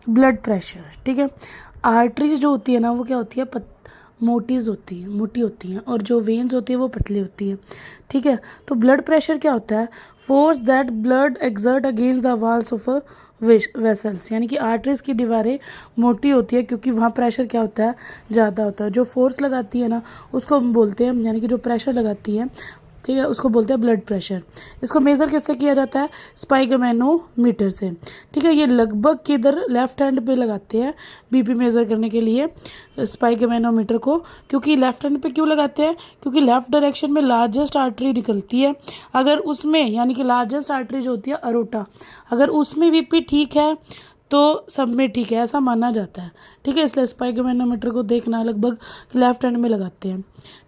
Blood pressure, ठीक है। Arteries जो होती है ना वो क्या होती है, मोटी होती हैं, और जो वेन्स होती है वो पतली होती है, ठीक है। तो ब्लड प्रेशर क्या होता है, force that blood exert against the walls of a vessels, यानी कि आर्टरीज की दीवारें मोटी होती है क्योंकि वहाँ प्रेशर क्या होता है, ज़्यादा होता है। जो फोर्स लगाती है ना उसको हम बोलते हैं, यानी कि जो प्रेशर लगाती है, ठीक है, उसको बोलते हैं ब्लड प्रेशर। इसको मेज़र किससे किया जाता है, स्पाइगोमेनोमीटर से, ठीक है। ये लगभग किधर, लेफ्ट हैंड पे लगाते हैं बीपी मेज़र करने के लिए स्पाइगोमेनोमीटर को। क्योंकि लेफ्ट हैंड पे क्यों लगाते हैं, क्योंकि लेफ्ट डायरेक्शन में लार्जेस्ट आर्टरी निकलती है, अगर उसमें, यानी कि लार्जेस्ट आर्टरी जो होती है अरोटा, अगर उसमें बीपी ठीक है तो सब में ठीक है, ऐसा माना जाता है, ठीक है। इसलिए स्पाइगोमेनोमीटर को देखना लगभग लेफ्ट हैंड में लगाते हैं,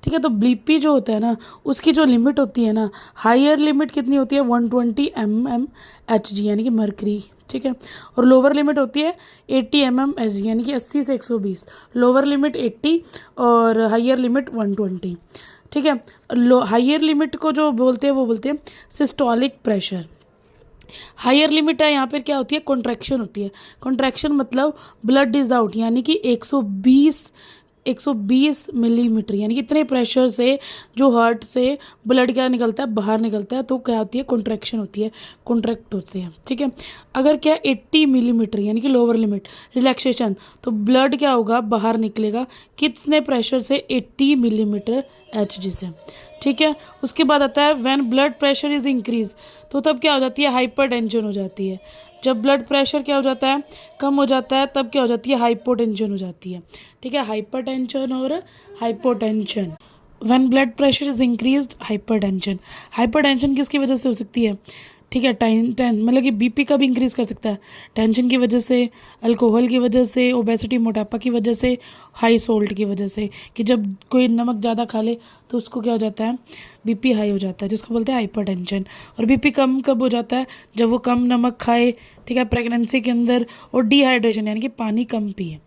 ठीक है। तो बीपी जो होता है ना उसकी जो लिमिट होती है ना, हायर लिमिट कितनी होती है, 120 mmHg यानी कि मरकरी, ठीक है। और लोअर लिमिट होती है 80 mmHg यानी कि 80 से 120, लोअर लिमिट 80 और हायर लिमिट 120, ठीक है। हायर लिमिट को जो बोलते हैं वो बोलते हैं सिस्टोलिक प्रेशर। हायर लिमिट है यहाँ पर क्या होती है, कॉन्ट्रैक्शन होती है। कॉन्ट्रैक्शन मतलब ब्लड इज आउट, यानी कि 120 मिलीमीटर, यानी कि इतने प्रेशर से जो हार्ट से ब्लड क्या निकलता है, बाहर निकलता है, तो क्या होती है, कॉन्ट्रैक्शन होती है, कॉन्ट्रैक्ट होते हैं, ठीक है। अगर क्या 80 मिलीमीटर यानी कि लोअर लिमिट, रिलैक्सेशन, तो ब्लड क्या होगा, बाहर निकलेगा कितने प्रेशर से, 80 मिलीमीटर Hg से, ठीक है। उसके बाद आता है when blood pressure is increase, तो तब क्या हो जाती है, हाइपरटेंशन हो जाती है। जब ब्लड प्रेशर क्या हो जाता है, कम हो जाता है, तब क्या हो जाती है, हाइपोटेंशन हो जाती है, ठीक है। हाइपरटेंशन और hypotension, when blood pressure is increased, hypertension. Hypertension किसकी वजह से हो सकती है, ठीक है, मतलब कि बीपी का भी इंक्रीज़ कर सकता है, टेंशन की वजह से, अल्कोहल की वजह से, ओबेसिटी मोटापा की वजह से, हाई सोल्ट की वजह से, कि जब कोई नमक ज़्यादा खा ले तो उसको क्या हो जाता है, बीपी हाई हो जाता है, जिसको बोलते हैं हाइपरटेंशन। और बीपी कम कब हो जाता है, जब वो कम नमक खाए, ठीक है, प्रेगनेंसी के अंदर, और डिहाइड्रेशन यानी कि पानी कम पिए,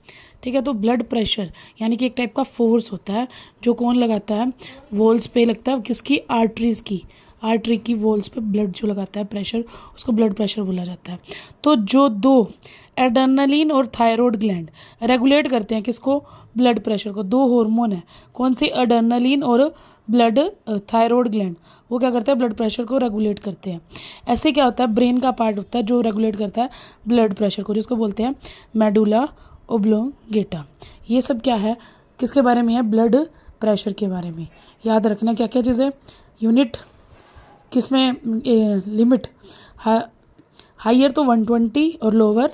ठीक है। तो ब्लड प्रेशर यानी कि एक टाइप का फोर्स होता है जो कौन लगाता है, वॉल्स पे लगता है, किसकी, आर्टरीज की, आर्टरी की वॉल्स पे ब्लड जो लगाता है प्रेशर, उसको ब्लड प्रेशर बोला जाता है। तो जो दो एड्रेनलिन और थायराइड ग्लैंड रेगुलेट करते हैं किसको, ब्लड प्रेशर को, दो हार्मोन है, कौन सी, एड्रेनलिन और ब्लड थायराइड ग्लैंड, वो क्या करते हैं, ब्लड प्रेशर को रेगुलेट करते हैं। ऐसे क्या होता है, ब्रेन का पार्ट होता है जो रेगुलेट करता है ब्लड प्रेशर को, जिसको बोलते हैं मेडुला ओब्लोंगेटा। ये सब क्या है, किसके बारे में है, ब्लड प्रेशर के बारे में। याद रखना क्या क्या चीज़ें, यूनिट किसमें, लिमिट हायर तो 120 और लोअर